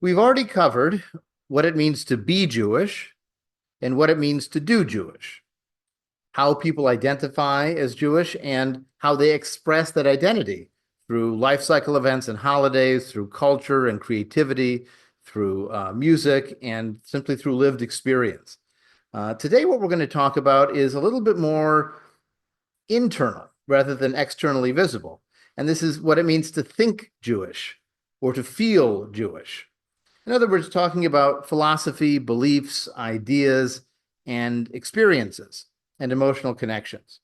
We've already covered what it means to be Jewish and what it means to do Jewish, how people identify as Jewish and how they express that identity through life cycle events and holidays, through culture and creativity, through music, and simply through lived experience. Today, what we're going to talk about is a little bit more internal rather than externally visible. And this is what it means to think Jewish or to feel Jewish. In other words, talking about philosophy, beliefs, ideas, and experiences and emotional connections.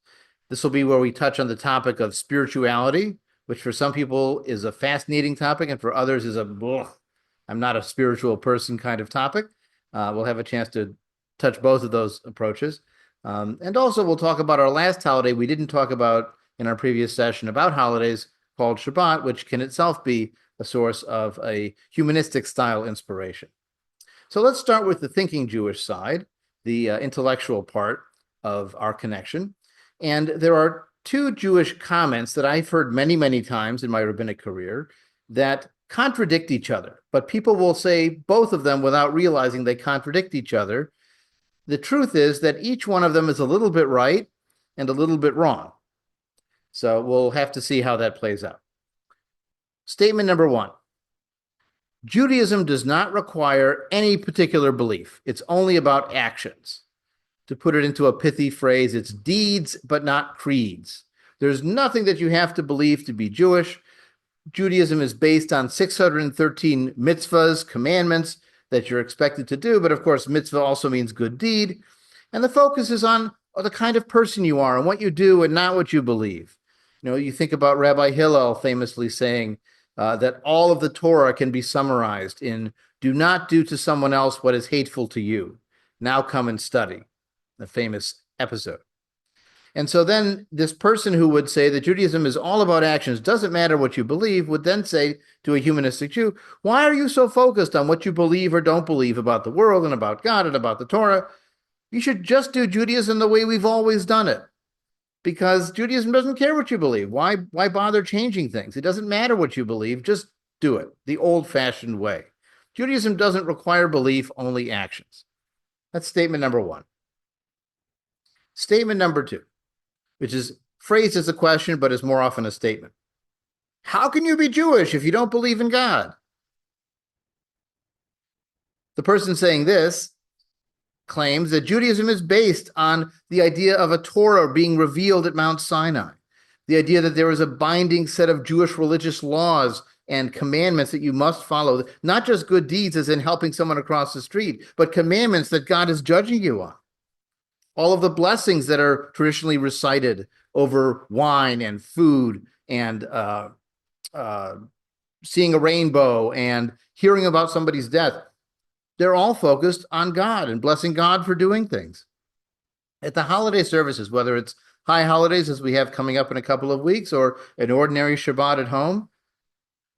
This will be where we touch on the topic of spirituality, which for some people is a fascinating topic, and for others is I'm not a spiritual person kind of topic. We'll have a chance to touch both of those approaches. And also we'll talk about our last holiday we didn't talk about in our previous session about holidays, called Shabbat, which can itself be a source of a humanistic style inspiration. So let's start with the thinking Jewish side, the intellectual part of our connection. And there are two Jewish comments that I've heard many, many times in my rabbinic career that contradict each other, but people will say both of them without realizing they contradict each other. The truth is that each one of them is a little bit right and a little bit wrong. So we'll have to see how that plays out. Statement number one: Judaism does not require any particular belief. It's only about actions. To put it into a pithy phrase, it's deeds, but not creeds. There's nothing that you have to believe to be Jewish. Judaism is based on 613 mitzvahs, commandments that you're expected to do. But of course, mitzvah also means good deed. And the focus is on the kind of person you are and what you do and not what you believe. You know, you think about Rabbi Hillel famously saying that all of the Torah can be summarized in "do not do to someone else what is hateful to you. Now come and study," the famous episode. And so then this person who would say that Judaism is all about actions, doesn't matter what you believe, would then say to a humanistic Jew, why are you so focused on what you believe or don't believe about the world and about God and about the Torah? You should just do Judaism the way we've always done it, because Judaism doesn't care what you believe. Why bother changing things? It doesn't matter what you believe, just do it the old-fashioned way. Judaism doesn't require belief, only actions. That's statement number one. Statement number two, which is phrased as a question, but is more often a statement. How can you be Jewish if you don't believe in God? The person saying this claims that Judaism is based on the idea of a Torah being revealed at Mount Sinai, the idea that there is a binding set of Jewish religious laws and commandments that you must follow, not just good deeds as in helping someone across the street, but commandments that God is judging you on. All of the blessings that are traditionally recited over wine and food and seeing a rainbow and hearing about somebody's death, they're all focused on God and blessing God for doing things. At the holiday services, whether it's high holidays as we have coming up in a couple of weeks or an ordinary Shabbat at home,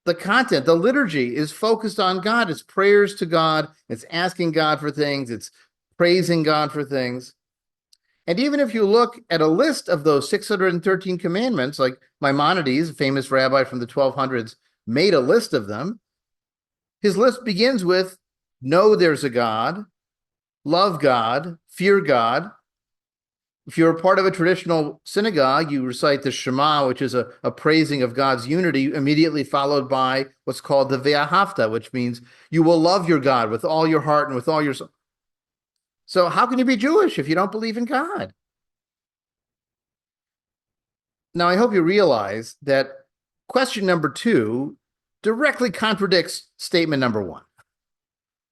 the content, the liturgy is focused on God. It's prayers to God. It's asking God for things. It's praising God for things. And even if you look at a list of those 613 commandments, like Maimonides, a famous rabbi from the 1200s, made a list of them, his list begins with know there's a God, love God, fear God. If you're a part of a traditional synagogue, you recite the Shema, which is a praising of God's unity, immediately followed by what's called the Ve'ahavta, which means you will love your God with all your heart and with all your soul. So how can you be Jewish if you don't believe in God? Now, I hope you realize that question number two directly contradicts statement number one,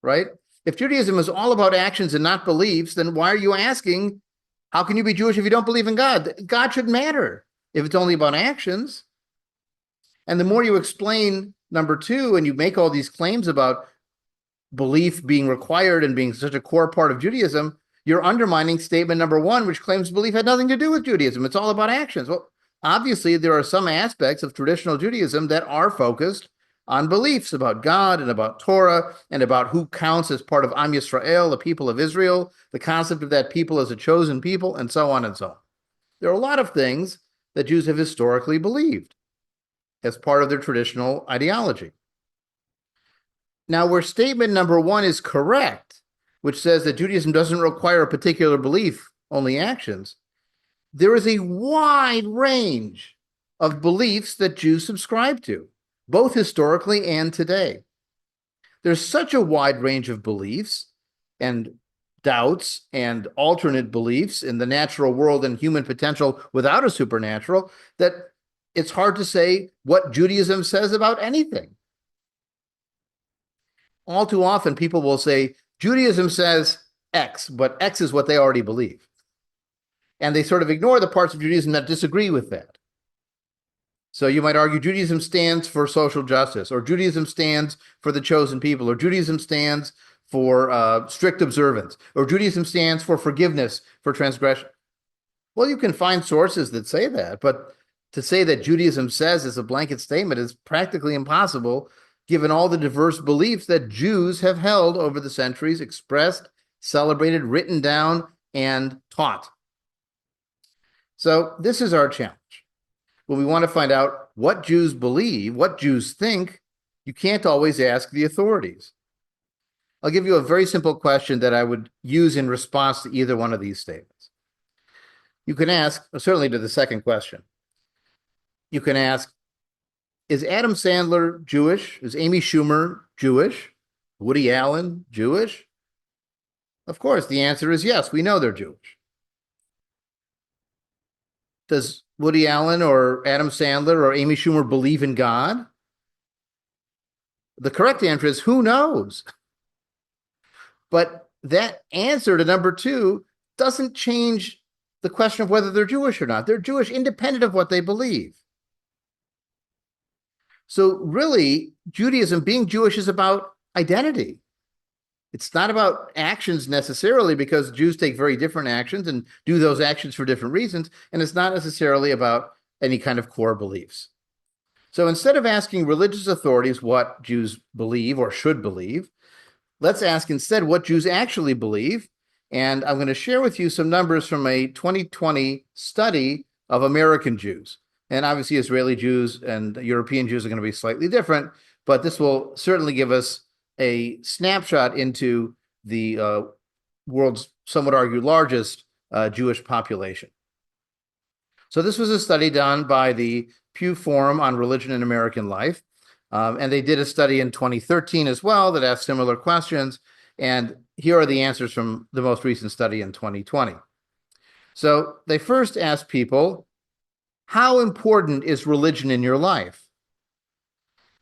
right? If Judaism is all about actions and not beliefs, then why are you asking, how can you be Jewish if you don't believe in God? God should matter if it's only about actions. And the more you explain number two and you make all these claims about belief being required and being such a core part of Judaism, you're undermining statement number one, which claims belief had nothing to do with Judaism. It's all about actions. Well, obviously, there are some aspects of traditional Judaism that are focused on beliefs about God and about Torah and about who counts as part of Am Yisrael, the people of Israel, the concept of that people as a chosen people, and so on and so on. There are a lot of things that Jews have historically believed as part of their traditional ideology. Now, where statement number one is correct, which says that Judaism doesn't require a particular belief, only actions, there is a wide range of beliefs that Jews subscribe to, both historically and today. There's such a wide range of beliefs and doubts and alternate beliefs in the natural world and human potential without a supernatural that it's hard to say what Judaism says about anything. All too often, people will say, Judaism says X, but X is what they already believe. And they sort of ignore the parts of Judaism that disagree with that. So you might argue Judaism stands for social justice, or Judaism stands for the chosen people, or Judaism stands for strict observance, or Judaism stands for forgiveness for transgression. Well, you can find sources that say that, but to say that Judaism says as a blanket statement is practically impossible, given all the diverse beliefs that Jews have held over the centuries, expressed, celebrated, written down, and taught. So this is our challenge. When we want to find out what Jews believe, what Jews think, you can't always ask the authorities. I'll give you a very simple question that I would use in response to either one of these statements. You can ask, certainly to the second question, you can ask, is Adam Sandler Jewish? Is Amy Schumer Jewish? Woody Allen Jewish? Of course, the answer is yes, we know they're Jewish. Does Woody Allen or Adam Sandler or Amy Schumer believe in God? The correct answer is who knows? But that answer to number two doesn't change the question of whether they're Jewish or not. They're Jewish independent of what they believe. So really, Judaism, being Jewish, is about identity. It's not about actions necessarily, because Jews take very different actions and do those actions for different reasons. And it's not necessarily about any kind of core beliefs. So instead of asking religious authorities what Jews believe or should believe, let's ask instead what Jews actually believe. And I'm going to share with you some numbers from a 2020 study of American Jews. And obviously, Israeli Jews and European Jews are going to be slightly different, but this will certainly give us a snapshot into the world's, some would argue, largest Jewish population. So this was a study done by the Pew Forum on Religion in American Life. And they did a study in 2013 as well that asked similar questions. And here are the answers from the most recent study in 2020. So they first asked people, how important is religion in your life?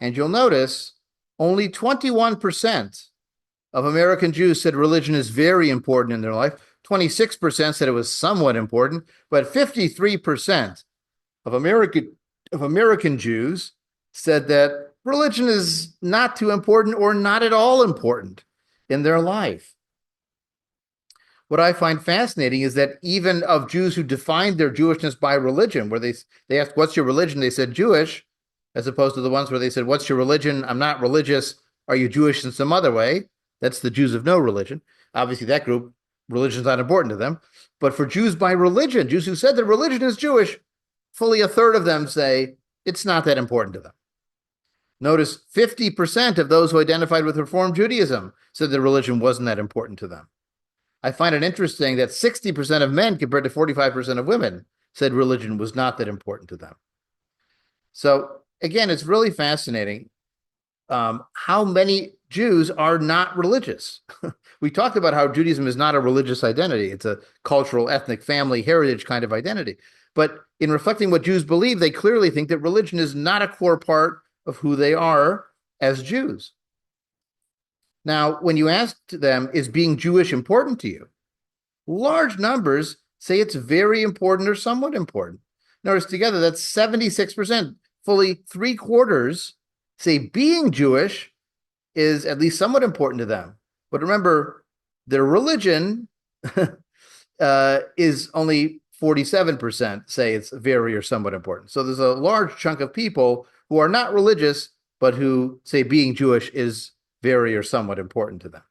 And you'll notice only 21% of American Jews said religion is very important in their life. 26% said it was somewhat important, but 53% of American Jews said that religion is not too important or not at all important in their life. What I find fascinating is that even of Jews who defined their Jewishness by religion, where they asked, what's your religion? They said Jewish, as opposed to the ones where they said, what's your religion? I'm not religious. Are you Jewish in some other way? That's the Jews of no religion. Obviously, that group, religion is not important to them. But for Jews by religion, Jews who said that religion is Jewish, fully a third of them say it's not that important to them. Notice 50% of those who identified with Reform Judaism said that religion wasn't that important to them. I find it interesting that 60% of men compared to 45% of women said religion was not that important to them. So again, it's really fascinating how many Jews are not religious. We talked about how Judaism is not a religious identity. It's a cultural, ethnic, family, heritage kind of identity. But in reflecting what Jews believe, they clearly think that religion is not a core part of who they are as Jews. Now, when you ask them, is being Jewish important to you? Large numbers say it's very important or somewhat important. Notice together, that's 76%. Fully 3/4 say being Jewish is at least somewhat important to them. But remember, their religion is only 47% say it's very or somewhat important. So there's a large chunk of people who are not religious, but who say being Jewish is very or somewhat important to them.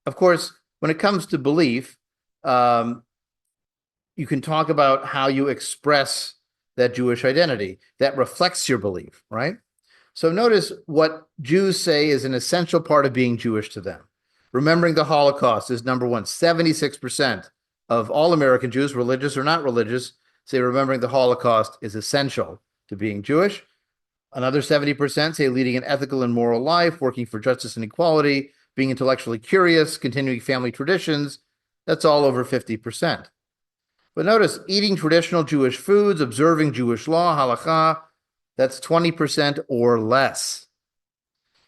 Of course, when it comes to belief, you can talk about how you express that Jewish identity that reflects your belief, right? So notice what Jews say is an essential part of being Jewish to them. Remembering the Holocaust is number one. 76% of all American Jews, religious or not religious, say remembering the Holocaust is essential to being Jewish. Another 70% say leading an ethical and moral life, working for justice and equality, being intellectually curious, continuing family traditions. That's all over 50%. But notice eating traditional Jewish foods, observing Jewish law, halakha, that's 20% or less.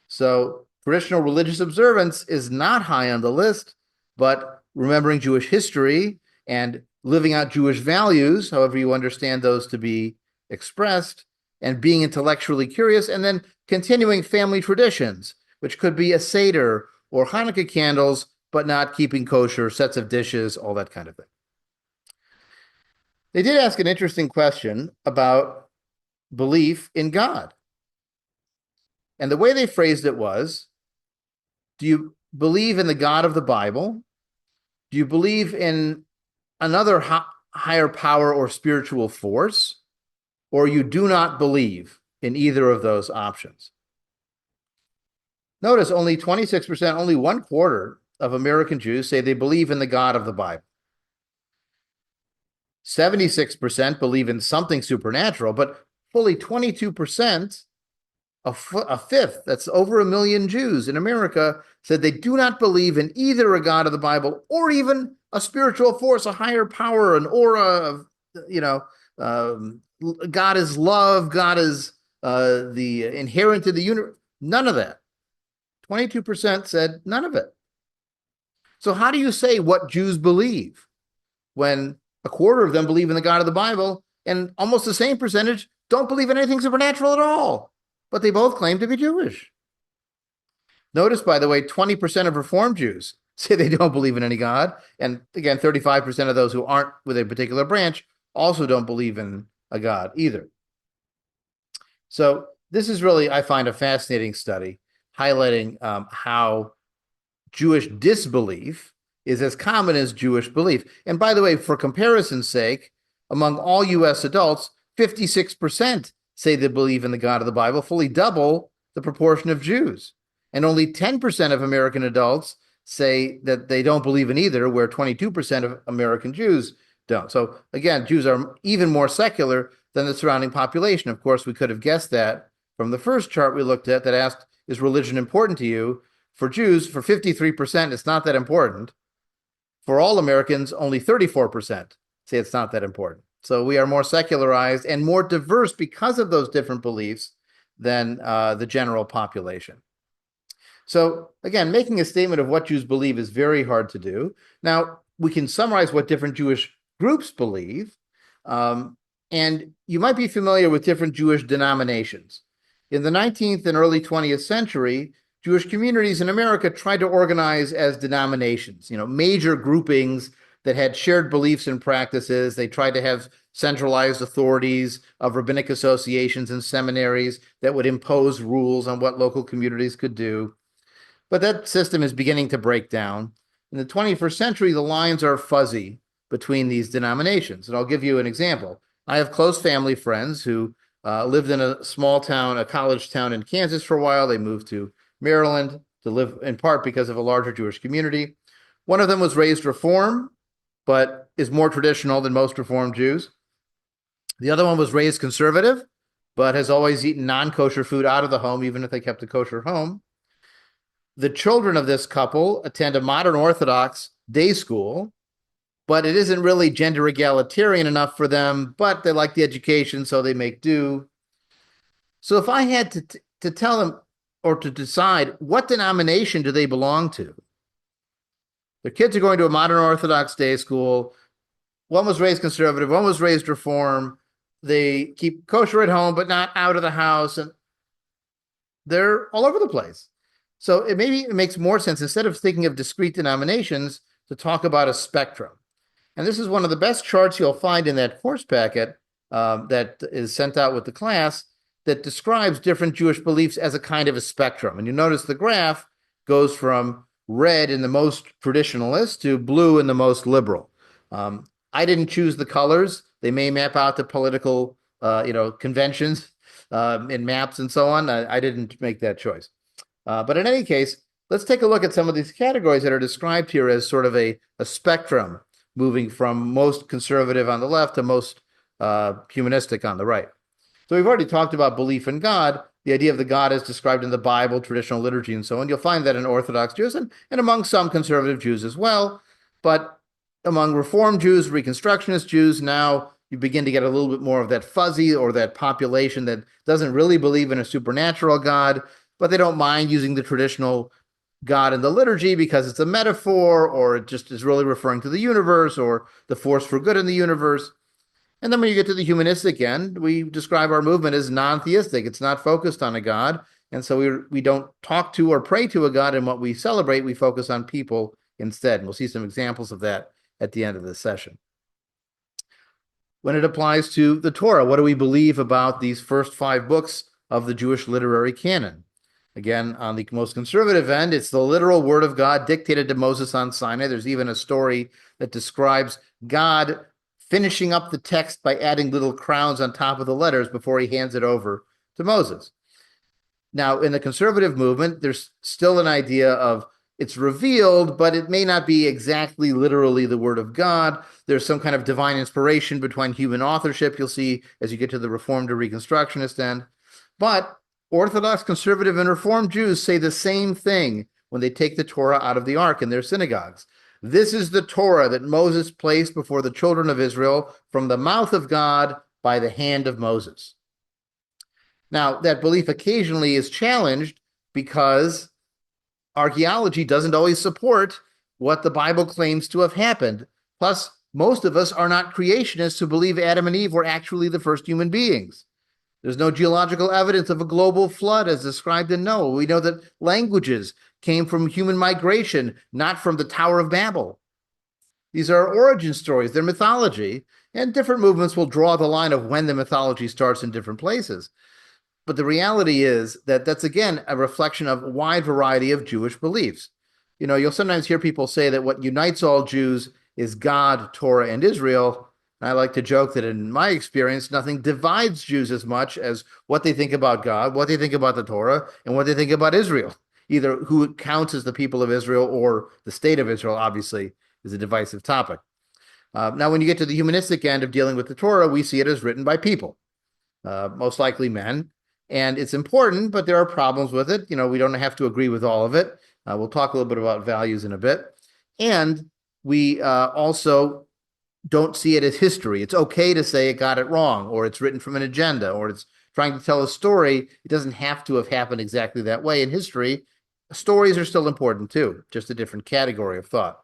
So traditional religious observance is not high on the list, but remembering Jewish history and living out Jewish values, however you understand those to be expressed, and being intellectually curious, and then continuing family traditions, which could be a Seder or Hanukkah candles, but not keeping kosher, sets of dishes, all that kind of thing. They did ask an interesting question about belief in God. And the way they phrased it was, do you believe in the God of the Bible? Do you believe in another higher power or spiritual force? Or you do not believe in either of those options? Notice only 26%, only 1/4 of American Jews say they believe in the God of the Bible. 76% believe in something supernatural, but fully 22%, a fifth, that's over 1 million Jews in America, said they do not believe in either a God of the Bible or even a spiritual force, a higher power, an aura of, God is love, God is the inherent in the universe. None of that. 22% said none of it. So how do you say what Jews believe when 1/4 of them believe in the God of the Bible and almost the same percentage don't believe in anything supernatural at all, but they both claim to be Jewish? Notice, by the way, 20% of Reform Jews say they don't believe in any God. And again, 35% of those who aren't with a particular branch also don't believe in a God either. So this is really, I find, a fascinating study highlighting how Jewish disbelief is as common as Jewish belief. And by the way, for comparison's sake, among all U.S. adults, 56% say they believe in the God of the Bible, fully double the proportion of Jews. And only 10% of American adults say that they don't believe in either, where 22% of American Jews don't. So again, Jews are even more secular than the surrounding population. Of course, we could have guessed that from the first chart we looked at that asked, is religion important to you? For Jews, for 53%, it's not that important. For all Americans, only 34% say it's not that important. So we are more secularized and more diverse because of those different beliefs than the general population. So again, making a statement of what Jews believe is very hard to do. Now, we can summarize what different Jewish groups believe, and you might be familiar with different Jewish denominations. In the 19th and early 20th century, Jewish communities in America tried to organize as denominations, major groupings that had shared beliefs and practices. They tried to have centralized authorities of rabbinic associations and seminaries that would impose rules on what local communities could do. But that system is beginning to break down. In the 21st century, the lines are fuzzy between these denominations. And I'll give you an example. I have close family friends who lived in a small town, a college town in Kansas for a while. They moved to Maryland to live in part because of a larger Jewish community. One of them was raised Reform, but is more traditional than most Reform Jews. The other one was raised conservative, but has always eaten non-kosher food out of the home, even if they kept a kosher home. The children of this couple attend a modern Orthodox day school, but it isn't really gender egalitarian enough for them, but they like the education, so they make do. So if I had to tell them or to decide what denomination do they belong to, their kids are going to a modern Orthodox day school. One was raised conservative, one was raised Reform. They keep kosher at home, but not out of the house, and they're all over the place. So maybe it makes more sense, instead of thinking of discrete denominations, to talk about a spectrum. And this is one of the best charts you'll find in that course packet that is sent out with the class that describes different Jewish beliefs as a kind of a spectrum. And you notice the graph goes from red in the most traditionalist to blue in the most liberal. I didn't choose the colors. They may map out to political conventions. in maps and so on. I didn't make that choice. But in any case, let's take a look at some of these categories that are described here as sort of a spectrum, moving from most conservative on the left to most humanistic on the right. So we've already talked about belief in God. The idea of the God is described in the Bible, traditional liturgy, and so on. You'll find that in Orthodox Jews and among some conservative Jews as well. But among Reform Jews, Reconstructionist Jews, now you begin to get a little bit more of that fuzzy or that population that doesn't really believe in a supernatural God, but they don't mind using the traditional God in the liturgy because it's a metaphor, or it just is really referring to the universe or the force for good in the universe. And then when you get to the humanistic end, we describe our movement as non-theistic. It's not focused on a God. And so we don't talk to or pray to a God in what we celebrate. We focus on people instead. And we'll see some examples of that at the end of this session. When it applies to the Torah, what do we believe about these first 5 books of the Jewish literary canon? Again, on the most conservative end, it's the literal word of God dictated to Moses on Sinai. There's even a story that describes God finishing up the text by adding little crowns on top of the letters before he hands it over to Moses. Now, in the conservative movement, there's still an idea of it's revealed, but it may not be exactly literally the word of God. There's some kind of divine inspiration between human authorship, you'll see as you get to the Reformed or Reconstructionist end. But Orthodox, conservative, and Reformed Jews say the same thing when they take the Torah out of the Ark in their synagogues. This is the Torah that Moses placed before the children of Israel from the mouth of God by the hand of Moses. Now, that belief occasionally is challenged because archaeology doesn't always support what the Bible claims to have happened. Plus, most of us are not creationists who believe Adam and Eve were actually the first human beings. There's no geological evidence of a global flood as described in Noah. We know that languages came from human migration, not from the Tower of Babel. These are origin stories, they're mythology, and different movements will draw the line of when the mythology starts in different places. But the reality is that that's, again, a reflection of a wide variety of Jewish beliefs. You know, you'll sometimes hear people say that what unites all Jews is God, Torah, and Israel. And I like to joke that in my experience, nothing divides Jews as much as what they think about God, what they think about the Torah, and what they think about Israel. Either who counts as the people of Israel or the state of Israel, obviously, is a divisive topic. Now, when you get to the humanistic end of dealing with the Torah, we see it as written by people, most likely men. And it's important, but there are problems with it. You know, we don't have to agree with all of it. We'll talk a little bit about values in a bit. And we also don't see it as history. It's okay to say it got it wrong, or it's written from an agenda, or it's trying to tell a story. It doesn't have to have happened exactly that way in history. Stories are still important too, just a different category of thought.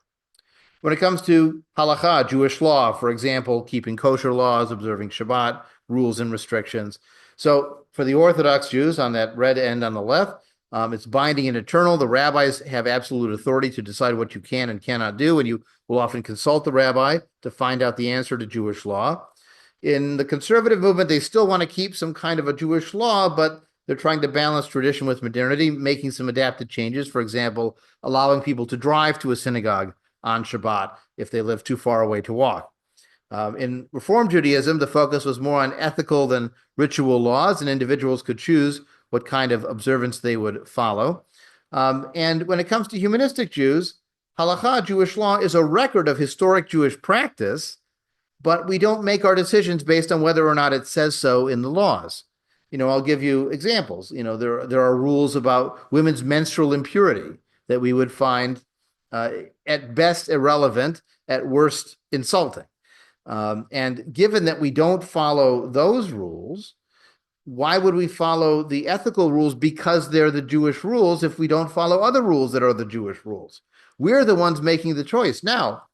When it comes to halakha, Jewish law, for example, keeping kosher laws, observing Shabbat, rules and restrictions. So for the Orthodox Jews on that red end on the left, it's binding and eternal. The rabbis have absolute authority to decide what you can and cannot do, and you will often consult the rabbi to find out the answer to Jewish law. In the conservative movement, they still want to keep some kind of a Jewish law, but they're trying to balance tradition with modernity, making some adapted changes. For example, allowing people to drive to a synagogue on Shabbat if they live too far away to walk. In Reform Judaism, the focus was more on ethical than ritual laws, and individuals could choose what kind of observance they would follow. And when it comes to humanistic Jews, halakha, Jewish law, is a record of historic Jewish practice, but we don't make our decisions based on whether or not it says so in the laws. You know, I'll give you examples. You know, there are rules about women's menstrual impurity that we would find at best irrelevant, at worst insulting. And given that we don't follow those rules, why would we follow the ethical rules because they're the Jewish rules if we don't follow other rules that are the Jewish rules? We're the ones making the choice. Now,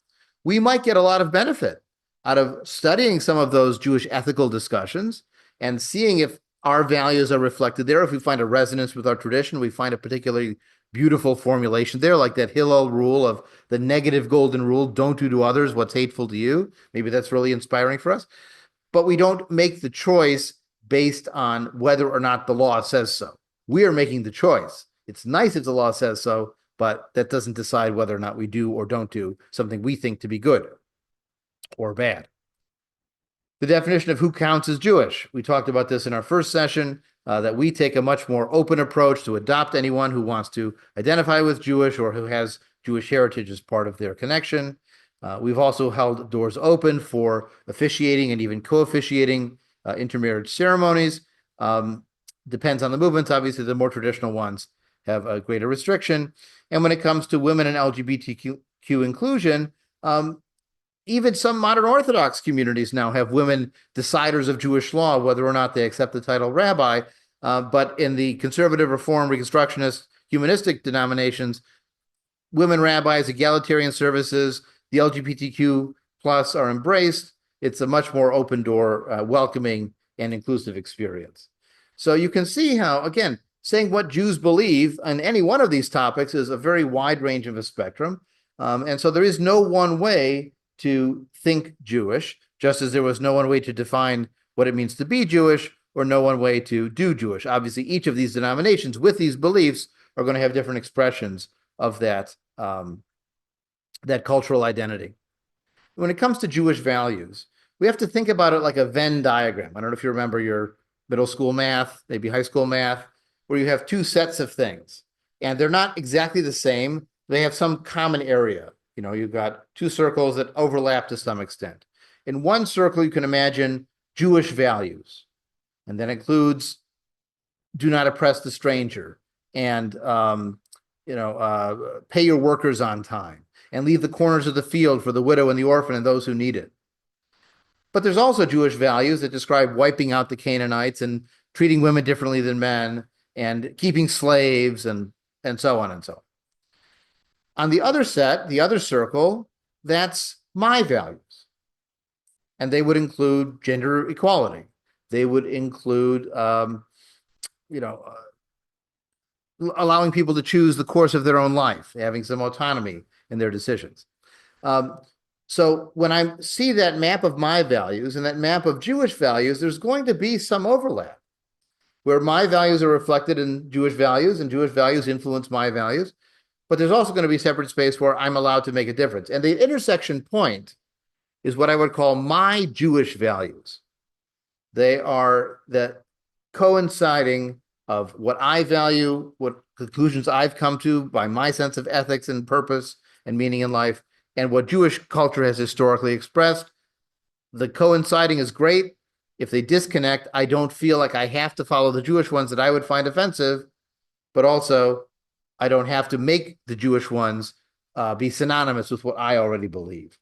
we might get a lot of benefit out of studying some of those Jewish ethical discussions and seeing if our values are reflected there. If we find a resonance with our tradition, we find a particularly beautiful formulation there, like that Hillel rule of the negative golden rule, don't do to others what's hateful to you. Maybe that's really inspiring for us. But we don't make the choice based on whether or not the law says so. We are making the choice. It's nice if the law says so, but that doesn't decide whether or not we do or don't do something we think to be good or bad. The definition of who counts as Jewish. We talked about this in our first session. that we take a much more open approach to adopt anyone who wants to identify with Jewish or who has Jewish heritage as part of their connection. We've also held doors open for officiating and even co-officiating intermarriage ceremonies. Depends on the movements. Obviously, the more traditional ones have a greater restriction. And when it comes to women and LGBTQ inclusion, even some modern Orthodox communities now have women deciders of Jewish law, whether or not they accept the title rabbi. But in the conservative, reform, reconstructionist, humanistic denominations, women rabbis, egalitarian services, the LGBTQ plus are embraced. It's a much more open door, welcoming and inclusive experience. So you can see how, again, saying what Jews believe on any one of these topics is a very wide range of a spectrum. And so there is no one way to think Jewish, just as there was no one way to define what it means to be Jewish or no one way to do Jewish. Obviously, each of these denominations with these beliefs are going to have different expressions of that, that cultural identity. When it comes to Jewish values, we have to think about it like a Venn diagram. I don't know if you remember your middle school math, maybe high school math, where you have two sets of things, and they're not exactly the same. They have some common area. You know, you've got two circles that overlap to some extent. In one circle, you can imagine Jewish values, and that includes do not oppress the stranger, and pay your workers on time, and leave the corners of the field for the widow and the orphan and those who need it. But there's also Jewish values that describe wiping out the Canaanites and treating women differently than men and keeping slaves and so on and so on. On the other set, the other circle, that's my values. And they would include gender equality. They would include, allowing people to choose the course of their own life, having some autonomy in their decisions. So when I see that map of my values and that map of Jewish values, there's going to be some overlap where my values are reflected in Jewish values and Jewish values influence my values. But there's also going to be separate space where I'm allowed to make a difference. And the intersection point is what I would call my Jewish values. They are the coinciding of what I value, what conclusions I've come to by my sense of ethics and purpose and meaning in life, and what Jewish culture has historically expressed. The coinciding is great. If they disconnect, I don't feel like I have to follow the Jewish ones that I would find offensive, but also I don't have to make the Jewish ones be synonymous with what I already believe.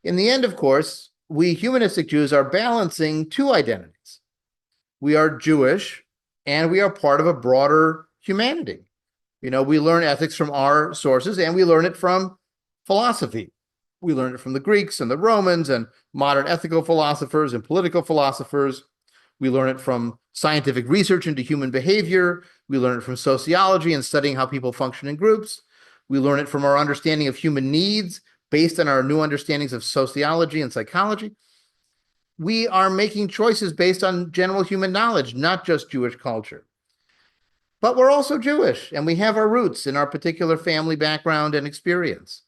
In the end, of course, we humanistic Jews are balancing two identities. We are Jewish, and we are part of a broader humanity. You know, we learn ethics from our sources, and we learn it from philosophy. We learn it from the Greeks and the Romans and modern ethical philosophers and political philosophers. We learn it from scientific research into human behavior. We learn it from sociology and studying how people function in groups. We learn it from our understanding of human needs based on our new understandings of sociology and psychology. We are making choices based on general human knowledge, not just Jewish culture. But we're also Jewish, and we have our roots in our particular family background and experience.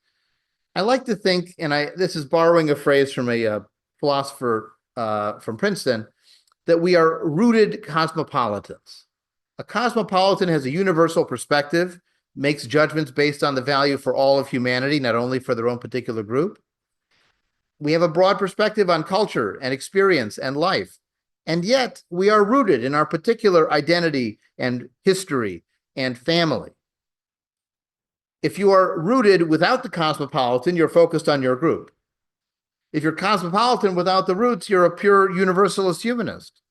I like to think, and this is borrowing a phrase from a philosopher from Princeton, that we are rooted cosmopolitans. A cosmopolitan has a universal perspective, makes judgments based on the value for all of humanity, not only for their own particular group. We have a broad perspective on culture and experience and life, and yet we are rooted in our particular identity and history and family. If you are rooted without the cosmopolitan, you're focused on your group. If you're cosmopolitan without the roots, you're a pure universalist humanist.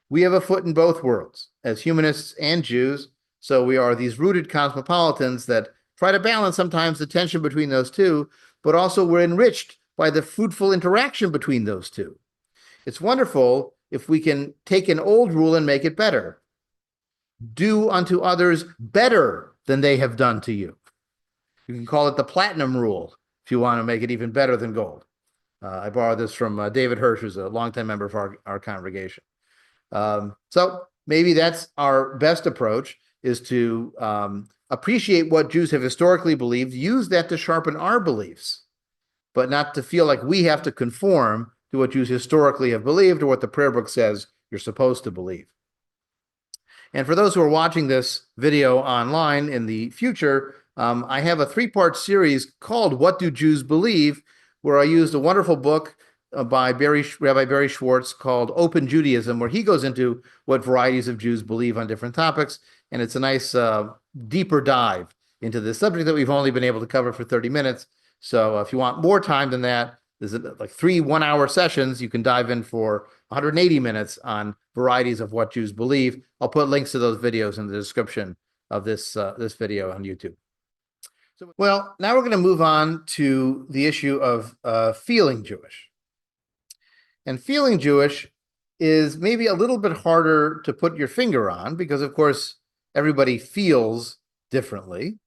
We have a foot in both worlds as humanists and Jews. So we are these rooted cosmopolitans that try to balance sometimes the tension between those two, but also we're enriched by the fruitful interaction between those two. It's wonderful if we can take an old rule and make it better. Do unto others better than they have done to you. You can call it the platinum rule if you want to make it even better than gold. I borrowed this from David Hirsch, who's a longtime member of our congregation. So maybe that's our best approach, is to appreciate what Jews have historically believed, use that to sharpen our beliefs, but not to feel like we have to conform to what Jews historically have believed or what the prayer book says you're supposed to believe. And for those who are watching this video online in the future, I have a three-part series called What Do Jews Believe, where I used a wonderful book by Rabbi Barry Schwartz called Open Judaism, where he goes into what varieties of Jews believe on different topics. And it's a nice deeper dive into this subject that we've only been able to cover for 30 minutes. So if you want more time than that, there's like 3 one-hour sessions. You can dive in for 180 minutes on varieties of what Jews believe. I'll put links to those videos in the description of this video on YouTube. So, well, now we're going to move on to the issue of feeling Jewish. And feeling Jewish is maybe a little bit harder to put your finger on because, of course, everybody feels differently.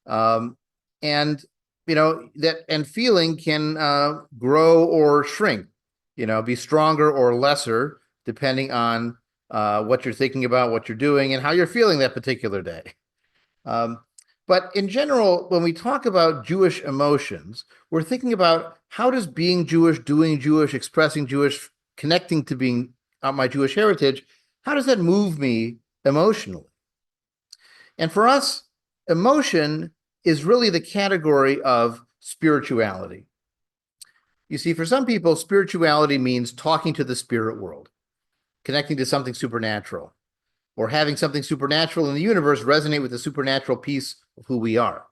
And feeling can grow or shrink, be stronger or lesser depending on what you're thinking about, what you're doing, and how you're feeling that particular day. But in general, when we talk about Jewish emotions, we're thinking about how does being Jewish, doing Jewish, expressing Jewish, connecting to being my Jewish heritage, how does that move me emotionally? And for us, emotion is really the category of spirituality. You see, for some people, spirituality means talking to the spirit world, connecting to something supernatural, or having something supernatural in the universe resonate with the supernatural piece of who we are.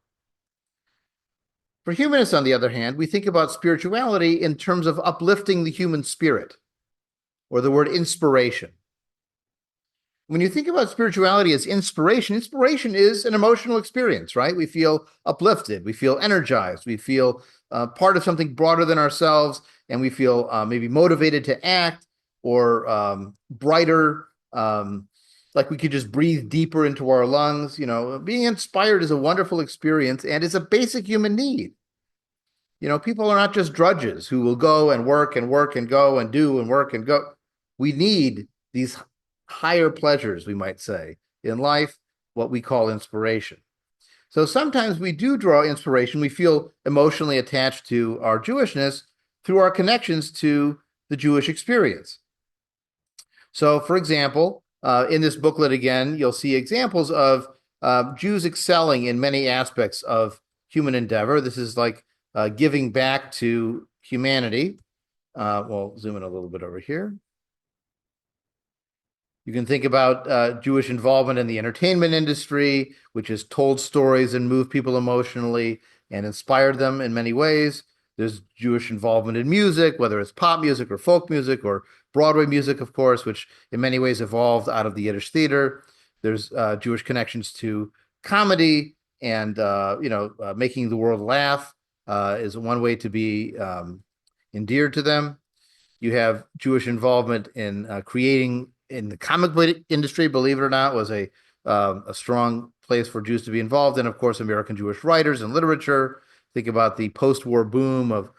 For humanists, on the other hand, we think about spirituality in terms of uplifting the human spirit, or the word inspiration. When you think about spirituality as inspiration, inspiration is an emotional experience, right? We feel uplifted, we feel energized, we feel part of something broader than ourselves, and we feel maybe motivated to act or brighter, like we could just breathe deeper into our lungs. Being inspired is a wonderful experience and it's a basic human need. People are not just drudges who will go and work and work and go and do and work and go. We need these higher pleasures, we might say, in life, what we call inspiration. So sometimes we do draw inspiration. We feel emotionally attached to our Jewishness through our connections to the Jewish experience. So, for example, in this booklet again, you'll see examples of Jews excelling in many aspects of human endeavor. This is like giving back to humanity. We'll zoom in a little bit over here. You can think about Jewish involvement in the entertainment industry, which has told stories and moved people emotionally and inspired them in many ways. There's Jewish involvement in music, whether it's pop music or folk music or Broadway music, of course, which in many ways evolved out of the Yiddish theater. There's Jewish connections to comedy and, making the world laugh is one way to be endeared to them. You have Jewish involvement in creating in the comic book industry, believe it or not, was a strong place for Jews to be involved in. Of course, American Jewish writers and literature. Think about the post-war boom of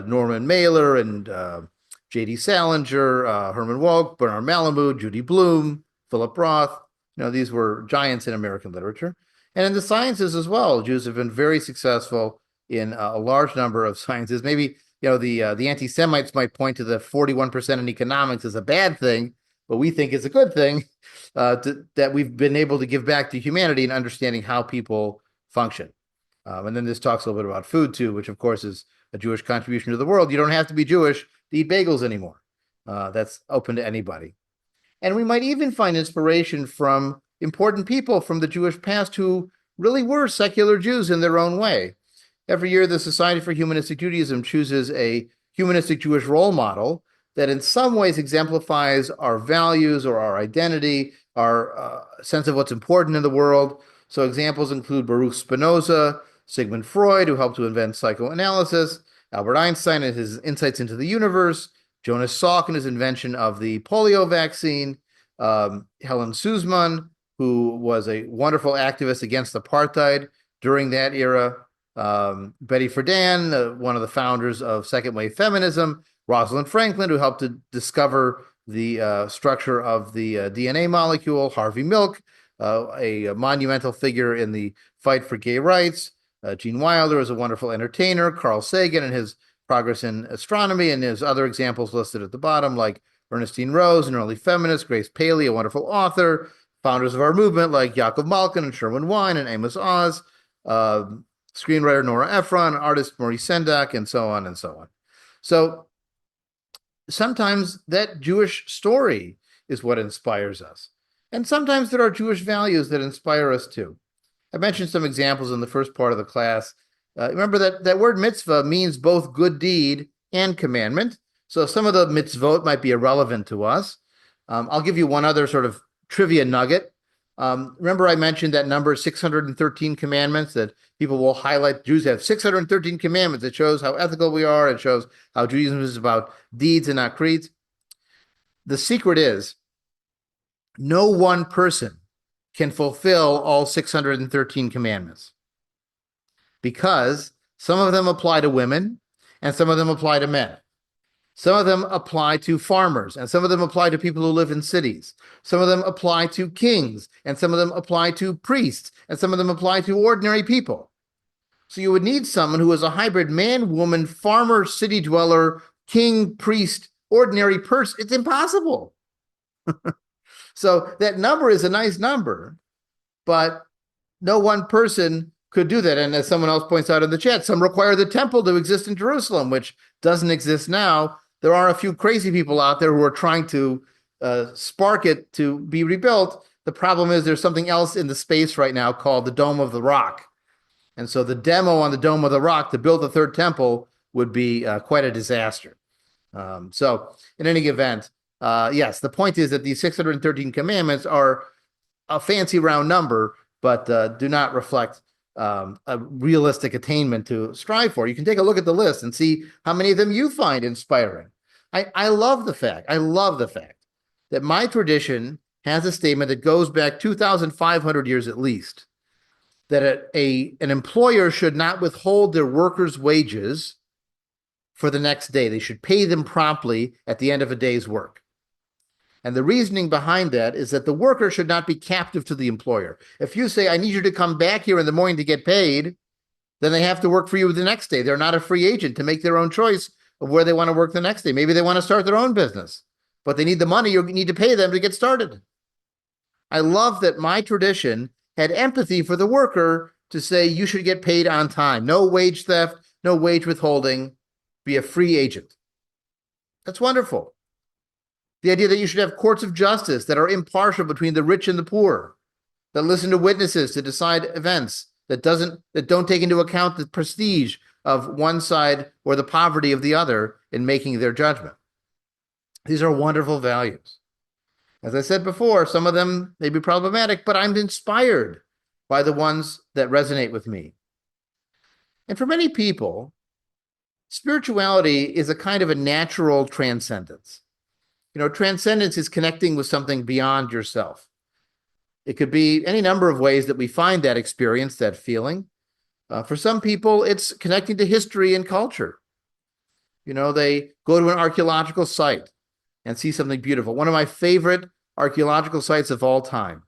Norman Mailer and J.D. Salinger, Herman Wouk, Bernard Malamud, Judy Blume, Philip Roth. These were giants in American literature. And in the sciences as well, Jews have been very successful in a large number of sciences. Maybe, the anti-Semites might point to the 41% in economics as a bad thing, but we think it's a good thing that we've been able to give back to humanity in understanding how people function. And then this talks a little bit about food too, which of course is a Jewish contribution to the world. You don't have to be Jewish to eat bagels anymore. That's open to anybody. And we might even find inspiration from important people from the Jewish past who really were secular Jews in their own way. Every year, the Society for Humanistic Judaism chooses a humanistic Jewish role model that in some ways exemplifies our values or our identity, our sense of what's important in the world. So examples include Baruch Spinoza, Sigmund Freud, who helped to invent psychoanalysis, Albert Einstein and his insights into the universe, Jonas Salk and his invention of the polio vaccine, Helen Suzman, who was a wonderful activist against apartheid during that era, Betty Friedan, one of the founders of second wave feminism, Rosalind Franklin, who helped to discover the structure of the DNA molecule, Harvey Milk, a monumental figure in the fight for gay rights, Gene Wilder is a wonderful entertainer, Carl Sagan and his progress in astronomy, and there's other examples listed at the bottom, like Ernestine Rose, an early feminist, Grace Paley, a wonderful author, founders of our movement like Yaakov Malkin and Sherwin Wine and Amos Oz, screenwriter Nora Ephron, artist Maurice Sendak, and so on and so on. So sometimes that Jewish story is what inspires us. And sometimes there are Jewish values that inspire us too. I mentioned some examples in the first part of the class. Remember that word mitzvah means both good deed and commandment. So some of the mitzvot might be irrelevant to us. I'll give you one other sort of trivia nugget. Remember I mentioned that number 613 commandments that people will highlight. Jews have 613 commandments. It shows how ethical we are. It shows how Judaism is about deeds and not creeds. The secret is no one person can fulfill all 613 commandments because some of them apply to women and some of them apply to men. Some of them apply to farmers, and some of them apply to people who live in cities. Some of them apply to kings, and some of them apply to priests, and some of them apply to ordinary people. So you would need someone who is a hybrid man, woman, farmer, city dweller, king, priest, ordinary person. It's impossible. So that number is a nice number, but no one person could do that. And as someone else points out in the chat, some require the temple to exist in Jerusalem, which doesn't exist now. There are a few crazy people out there who are trying to spark it to be rebuilt. The problem is there's something else in the space right now called the Dome of the Rock. And so the demo on the Dome of the Rock to build the third temple would be quite a disaster. So in any event, yes, the point is that these 613 commandments are a fancy round number, but do not reflect a realistic attainment to strive for. You can take a look at the list and see how many of them you find inspiring. I love the fact that my tradition has a statement that goes back 2,500 years at least, that an employer should not withhold their workers' wages for the next day. They should pay them promptly at the end of a day's work. And the reasoning behind that is that the worker should not be captive to the employer. If you say, I need you to come back here in the morning to get paid, then they have to work for you the next day. They're not a free agent to make their own choice of where they want to work the next day. Maybe they want to start their own business, but they need the money. You need to pay them to get started. I love that my tradition had empathy for the worker to say you should get paid on time. No wage theft, no wage withholding, be a free agent. That's wonderful. The idea that you should have courts of justice that are impartial between the rich and the poor, that listen to witnesses to decide events, that don't take into account the prestige of one side or the poverty of the other in making their judgment. These are wonderful values. As I said before, some of them may be problematic, but I'm inspired by the ones that resonate with me. And for many people, spirituality is a kind of a natural transcendence. You know, transcendence is connecting with something beyond yourself. It could be any number of ways that we find that experience, that feeling. For some people, it's connecting to history and culture. You know, they go to an archaeological site and see something beautiful. One of my favorite archaeological sites of all time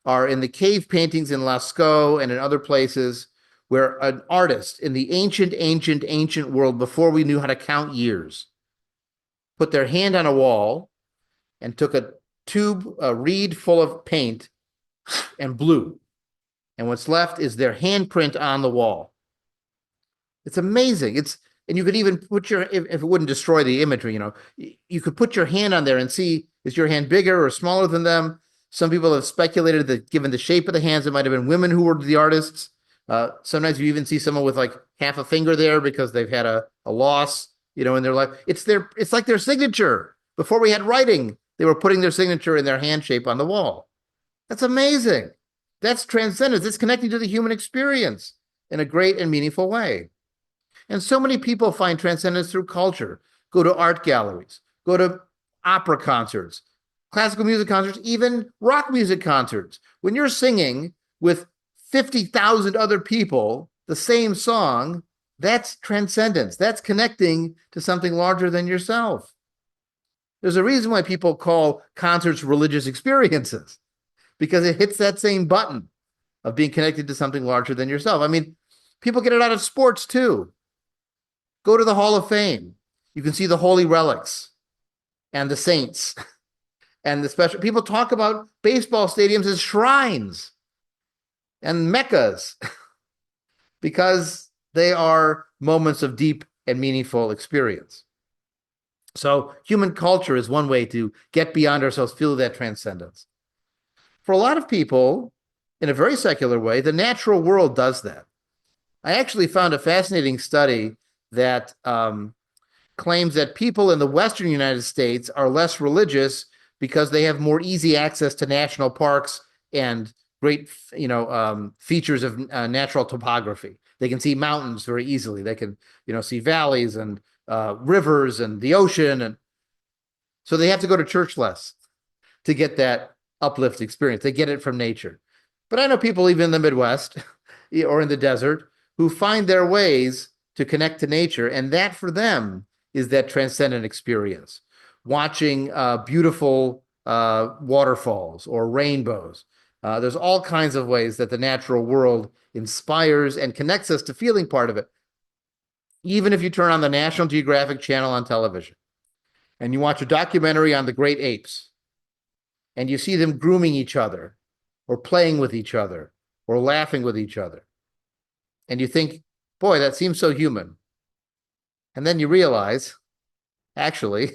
are in the cave paintings in Lascaux and in other places where an artist in the ancient world, before we knew how to count years, put their hand on a wall and took a reed full of paint and blew. And what's left is their handprint on the wall. It's amazing. And you could even put if it wouldn't destroy the imagery, you know, you could put your hand on there and see, is your hand bigger or smaller than them? Some people have speculated that given the shape of the hands, it might have been women who were the artists. Sometimes you even see someone with like half a finger there because they've had a loss, you know, in their life. It's like their signature. Before we had writing, they were putting their signature in their hand shape on the wall. That's amazing. That's transcendence. It's connecting to the human experience in a great and meaningful way. And so many people find transcendence through culture, go to art galleries, go to opera concerts, classical music concerts, even rock music concerts. When you're singing with 50,000 other people the same song, that's transcendence. That's connecting to something larger than yourself. There's a reason why people call concerts religious experiences, because it hits that same button of being connected to something larger than yourself. I mean, people get it out of sports too. Go to the Hall of Fame. You can see the holy relics and the saints. And the special people talk about baseball stadiums as shrines and meccas because they are moments of deep and meaningful experience. So human culture is one way to get beyond ourselves, feel that transcendence. For a lot of people, in a very secular way, the natural world does that. I actually found a fascinating study that claims that people in the Western United States are less religious because they have more easy access to national parks and great, features of natural topography. They can see mountains very easily. They can, see valleys and rivers and the ocean, and so they have to go to church less to get that uplift experience. They get it from nature. But I know people even in the Midwest or in the desert who find their ways to connect to nature, and that for them is that transcendent experience. Watching beautiful waterfalls or rainbows. There's all kinds of ways that the natural world inspires and connects us to feeling part of it. Even if you turn on the National Geographic Channel on television and you watch a documentary on the great apes and you see them grooming each other or playing with each other or laughing with each other, and you think, boy, that seems so human. And then you realize, actually,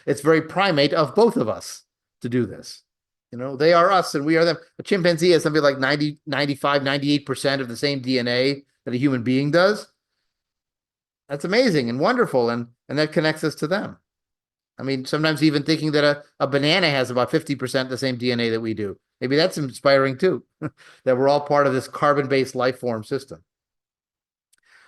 it's very primate of both of us to do this. They are us and we are them. A chimpanzee has something like 90, 95, 98% of the same DNA that a human being does. That's amazing and wonderful, and that connects us to them. I mean, sometimes even thinking that a banana has about 50% the same DNA that we do. Maybe that's inspiring too, that we're all part of this carbon-based life form system.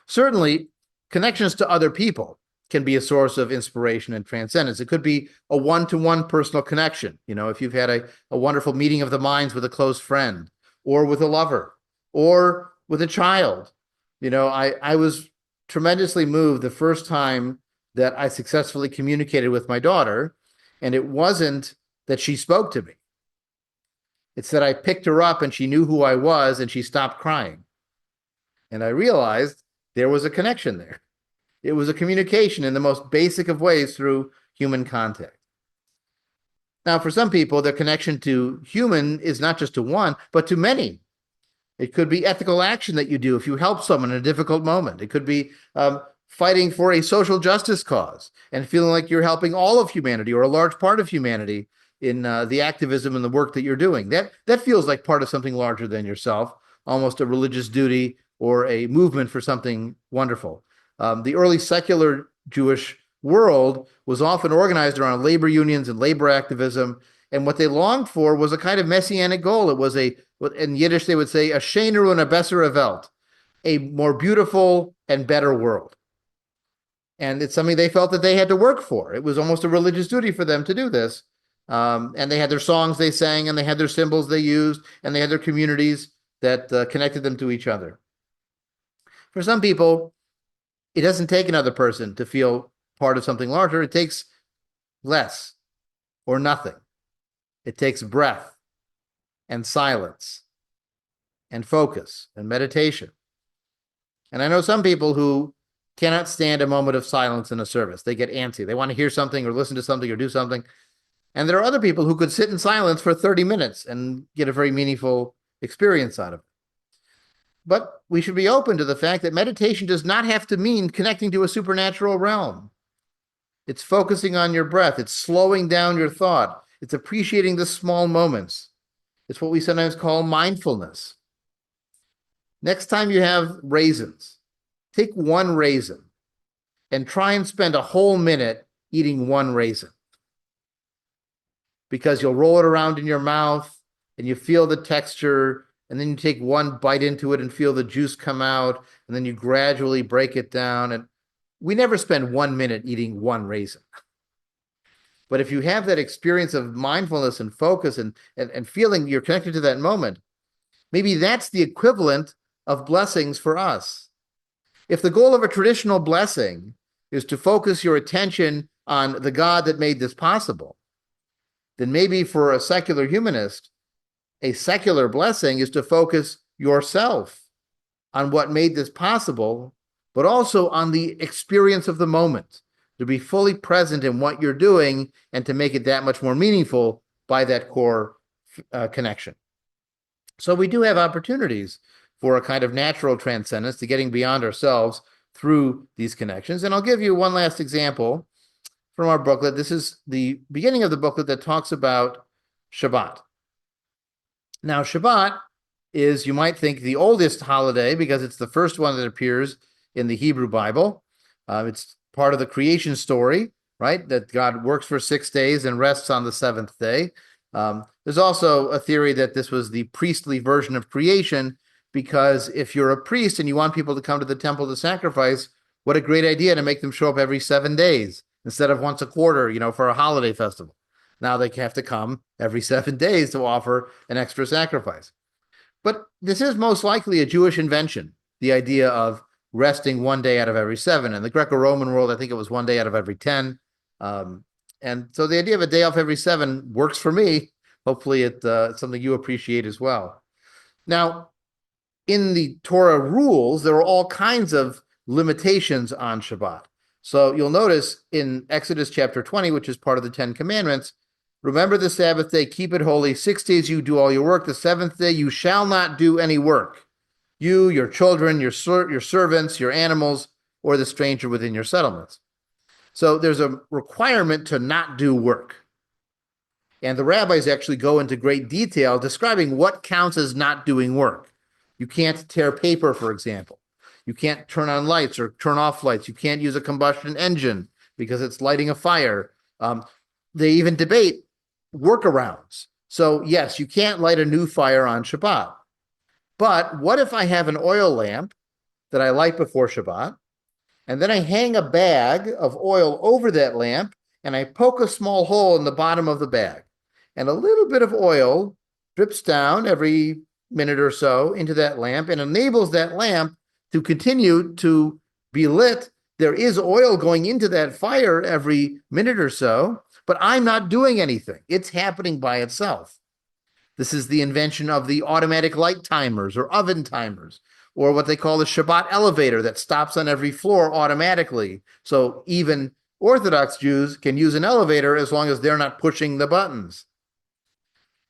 Certainly, connections to other people can be a source of inspiration and transcendence. It could be a one-to-one personal connection. If you've had a wonderful meeting of the minds with a close friend or with a lover or with a child. I was tremendously moved the first time that I successfully communicated with my daughter, and it wasn't that she spoke to me. It's that I picked her up and she knew who I was and she stopped crying. And I realized there was a connection there. It was a communication in the most basic of ways through human contact. Now, for some people, their connection to human is not just to one, but to many. It could be ethical action that you do if you help someone in a difficult moment. It could be fighting for a social justice cause and feeling like you're helping all of humanity or a large part of humanity in the activism and the work that you're doing. That feels like part of something larger than yourself, almost a religious duty or a movement for something wonderful. The early secular Jewish world was often organized around labor unions and labor activism, and what they longed for was a kind of messianic goal. It was in Yiddish they would say, a schönere und a bessere Welt, a more beautiful and better world. And it's something they felt that they had to work for. It was almost a religious duty for them to do this. And they had their songs they sang, and they had their symbols they used, and they had their communities that connected them to each other. For some people, it doesn't take another person to feel part of something larger. It takes less or nothing. It takes breath and silence and focus and meditation. And I know some people who cannot stand a moment of silence in a service. They get antsy. They want to hear something or listen to something or do something. And there are other people who could sit in silence for 30 minutes and get a very meaningful experience out of it. But we should be open to the fact that meditation does not have to mean connecting to a supernatural realm. It's focusing on your breath. It's slowing down your thought. It's appreciating the small moments. It's what we sometimes call mindfulness. Next time you have raisins, take one raisin and try and spend a whole minute eating one raisin. Because you'll roll it around in your mouth and you feel the texture, and then you take one bite into it and feel the juice come out, and then you gradually break it down. And we never spend 1 minute eating one raisin. But if you have that experience of mindfulness and focus and feeling you're connected to that moment, maybe that's the equivalent of blessings for us. If the goal of a traditional blessing is to focus your attention on the God that made this possible, then maybe for a secular humanist, a secular blessing is to focus yourself on what made this possible, but also on the experience of the moment, to be fully present in what you're doing and to make it that much more meaningful by that core connection. So we do have opportunities for a kind of natural transcendence, to getting beyond ourselves through these connections. And I'll give you one last example from our booklet. This is the beginning of the booklet that talks about Shabbat. Now, Shabbat is, you might think, the oldest holiday because it's the first one that appears in the Hebrew Bible. It's part of the creation story, right? That God works for 6 days and rests on the seventh day. There's also a theory that this was the priestly version of creation, because if you're a priest and you want people to come to the temple to sacrifice, what a great idea to make them show up every 7 days instead of once a quarter, for a holiday festival. Now they have to come every 7 days to offer an extra sacrifice. But this is most likely a Jewish invention, the idea of resting 1 day out of every 7. In the Greco-Roman world, I think it was 1 day out of every 10. And so the idea of a day off every 7 works for me. Hopefully it's something you appreciate as well. Now, in the Torah rules, there are all kinds of limitations on Shabbat. So you'll notice in Exodus chapter 20, which is part of the 10 Commandments, remember the Sabbath day, keep it holy. 6 days you do all your work. The seventh day you shall not do any work. You, your children, your servants, your animals, or the stranger within your settlements. So there's a requirement to not do work. And the rabbis actually go into great detail describing what counts as not doing work. You can't tear paper, for example. You can't turn on lights or turn off lights. You can't use a combustion engine because it's lighting a fire. They even debate workarounds. So yes, you can't light a new fire on Shabbat. But what if I have an oil lamp that I light before Shabbat, and then I hang a bag of oil over that lamp, and I poke a small hole in the bottom of the bag, and a little bit of oil drips down every minute or so into that lamp and enables that lamp to continue to be lit. There is oil going into that fire every minute or so, but I'm not doing anything. It's happening by itself. This is the invention of the automatic light timers or oven timers, or what they call the Shabbat elevator that stops on every floor automatically. So even Orthodox Jews can use an elevator as long as they're not pushing the buttons.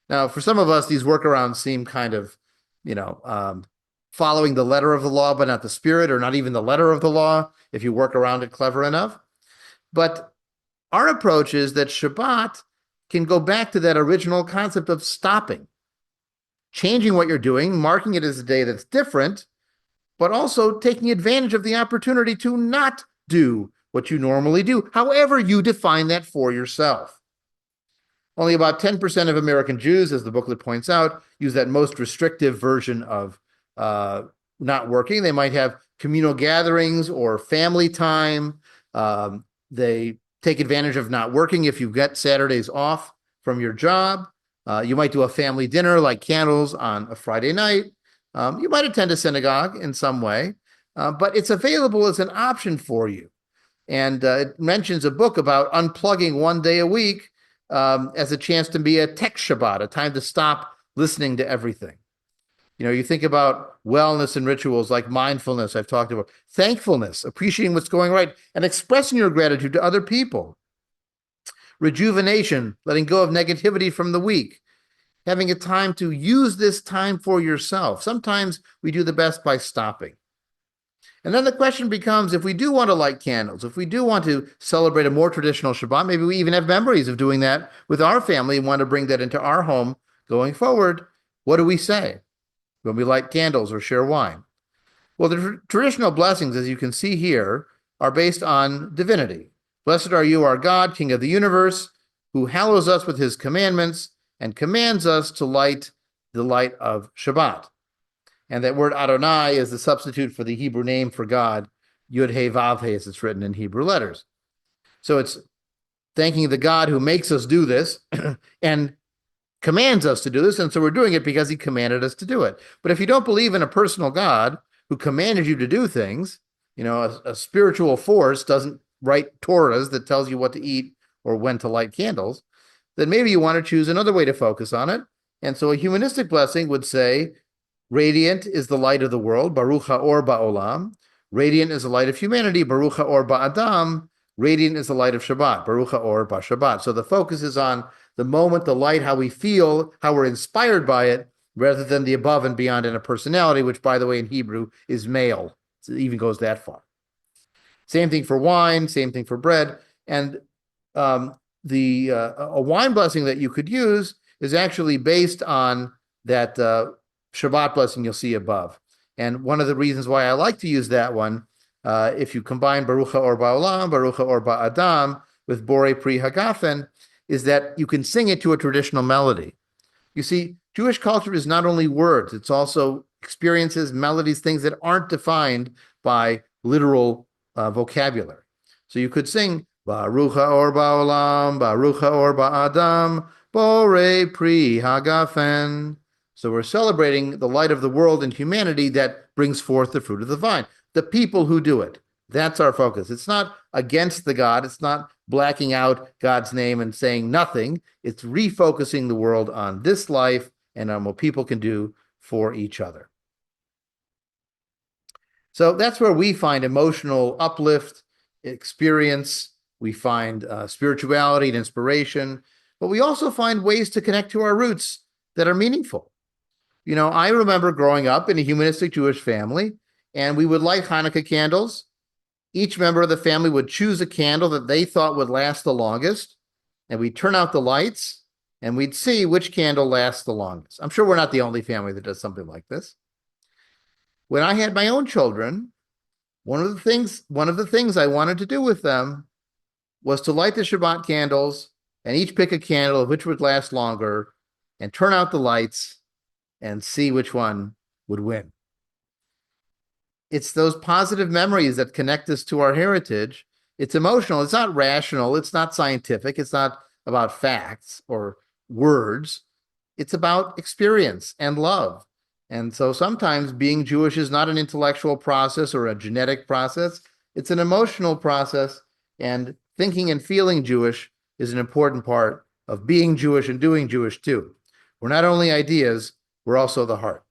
Now, for some of us, these workarounds seem kind of, following the letter of the law, but not the spirit, or not even the letter of the law, if you work around it clever enough. But our approach is that Shabbat can go back to that original concept of stopping, changing what you're doing, marking it as a day that's different, but also taking advantage of the opportunity to not do what you normally do, however you define that for yourself. Only about 10% of American Jews, as the booklet points out, use that most restrictive version of not working. They might have communal gatherings or family time. They take advantage of not working if you get Saturdays off from your job. You might do a family dinner like candles on a Friday night. You might attend a synagogue in some way, but it's available as an option for you. And it mentions a book about unplugging 1 day a week as a chance to be a tech Shabbat, a time to stop listening to everything. You think about wellness and rituals like mindfulness, I've talked about, thankfulness, appreciating what's going right, and expressing your gratitude to other people. Rejuvenation, letting go of negativity from the week, having a time to use this time for yourself. Sometimes we do the best by stopping. And then the question becomes, if we do want to light candles, if we do want to celebrate a more traditional Shabbat, maybe we even have memories of doing that with our family and want to bring that into our home going forward, what do we say when we light candles or share wine? Well, the traditional blessings, as you can see here, are based on divinity. Blessed are you, our God, King of the universe, who hallows us with his commandments and commands us to light the light of Shabbat. And that word Adonai is the substitute for the Hebrew name for God, Yud He Vav He, as it's written in Hebrew letters. So it's thanking the God who makes us do this and commands us to do this. And so we're doing it because he commanded us to do it. But if you don't believe in a personal God who commanded you to do things, a spiritual force doesn't write Torahs that tells you what to eat or when to light candles, then maybe you want to choose another way to focus on it. And so a humanistic blessing would say, radiant is the light of the world, Baruch HaOr Ba'olam. Radiant is the light of humanity, Baruch HaOr Ba'adam. Radiant is the light of Shabbat, Baruch Or Shabbat. So the focus is on the moment, the light, how we feel, how we're inspired by it, rather than the above and beyond in a personality, which, by the way, in Hebrew is male. So it even goes that far. Same thing for wine, same thing for bread. And a wine blessing that you could use is actually based on that Shabbat blessing you'll see above. And one of the reasons why I like to use that one, if you combine Baruch Or Ba'olam, Baruch Or Ba'adam with Bore Pri Hagafen, is that you can sing it to a traditional melody. You see, Jewish culture is not only words, it's also experiences, melodies, things that aren't defined by literal vocabulary. So you could sing Baruch Or Ba'olam, Baruch Or Ba'adam, Bore Pri Hagafen. So we're celebrating the light of the world and humanity that brings forth the fruit of the vine. The people who do it. That's our focus. It's not against the God. It's not blacking out God's name and saying nothing. It's refocusing the world on this life and on what people can do for each other. So that's where we find emotional uplift, experience. We find spirituality and inspiration, but we also find ways to connect to our roots that are meaningful. You know, I remember growing up in a humanistic Jewish family, and we would light Hanukkah candles. Each member of the family would choose a candle that they thought would last the longest, and we'd turn out the lights, and we'd see which candle lasts the longest. I'm sure we're not the only family that does something like this. When I had my own children, one of the things I wanted to do with them was to light the Shabbat candles and each pick a candle of which would last longer and turn out the lights and see which one would win. It's those positive memories that connect us to our heritage. It's emotional. It's not rational. It's not scientific. It's not about facts or words. It's about experience and love. And so sometimes being Jewish is not an intellectual process or a genetic process. It's an emotional process. And thinking and feeling Jewish is an important part of being Jewish and doing Jewish too. We're not only ideas, we're also the heart.